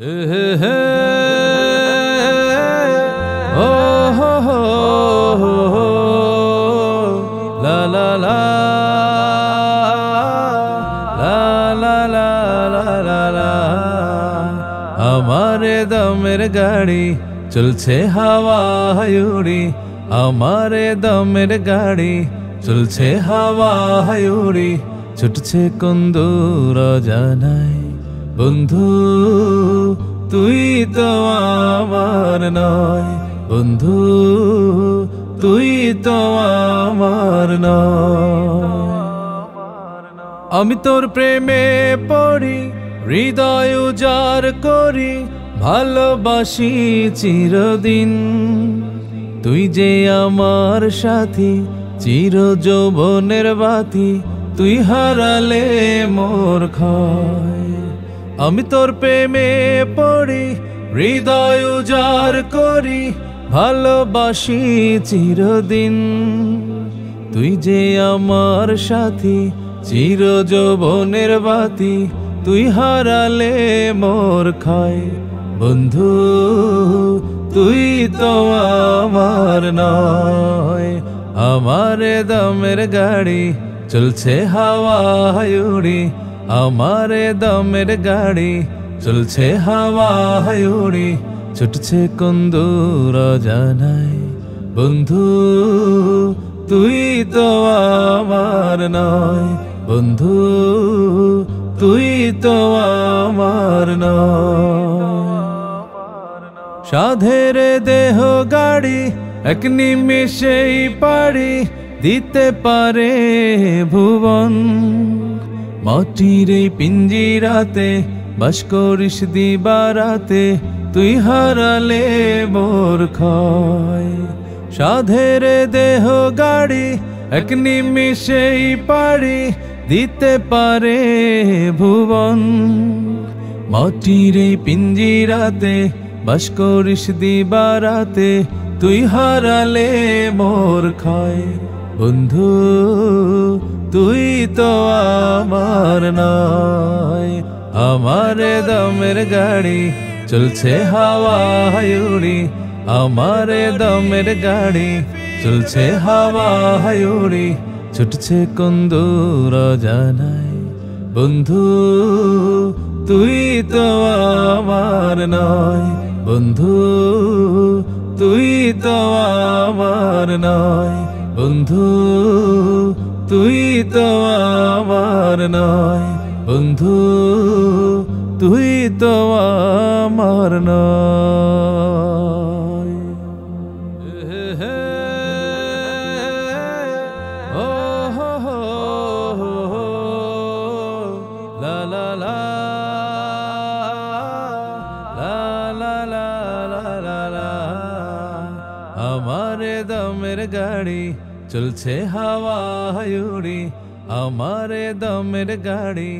লা লা লা লা লা লা লা। আমারে দমের গাড়ি চলছে হাওয়ায় উড়ি, আমারে দমের গাড়ি চলছে হাওয়ায় উড়ি, ছুটছে কোন দূর অজানায়। বন্ধু তুই তো আমার নয়, বন্ধু তুই তো আমার নয়। আমি তোর প্রেমে পড়ি, হৃদয় উজাড় করি, ভালোবাসি চিরদিন। তুই যে আমার সাথী, চির যৌবনের বাতি, তুই হারালে মোর ক্ষয়। আমি তোর প্রেমে পড়ি, হৃদয় উজাড় করি, ভালোবাসি চিরদিন। তুই যে আমার সাথী, চির যৌবনের বাতি, তুই হারালে মোর ক্ষয়। বন্ধু তুই তো আমার নয়, আমার দমের গাড়ি চলছে হাওয়ায় উড়ি, আমার দমের গাড়ি চলছে হাওয়ায় উড়ি, ছুটছে কোন দূর অজানায়। বন্ধু তুই তো আমার নয়, বন্ধু তুই তো আমার নয়। সাধের দেহ গাড়ি এক নিমেষেই পাড়ি দিতে পারে ভুবন। মাটির এই পিঞ্জিরাতে বাস করিস দিবারাতে, তুই হারালে মোর ক্ষয়। সাধের দেহ গাড়ি এক নিমেষেই পাড়ি দিতে পারে ভুবন। মাটির এই পিঞ্জিরাতে বাস করিস দিবারাতে, তুই হারালে মোর ক্ষয়। বন্ধু তুই তো আমার নয়, আমার দমের গাড়ি চলছে হাওয়ায় উড়ি, আমার দমের গাড়ি চলছে হাওয়ায় উড়ি, ছুটছে কোন দূর অজানায়। বন্ধু তুই তো আমার নয়, বন্ধু তুই তো আমার নয়, বন্ধু তুই তো আমার নয়, বন্ধু তুই তো আমার নয়। ও হো লা লা লা লা লা লা লা। আমার দমের গাড়ি চলছে হাওয়ায় উড়ি, আমার দমের গাড়ি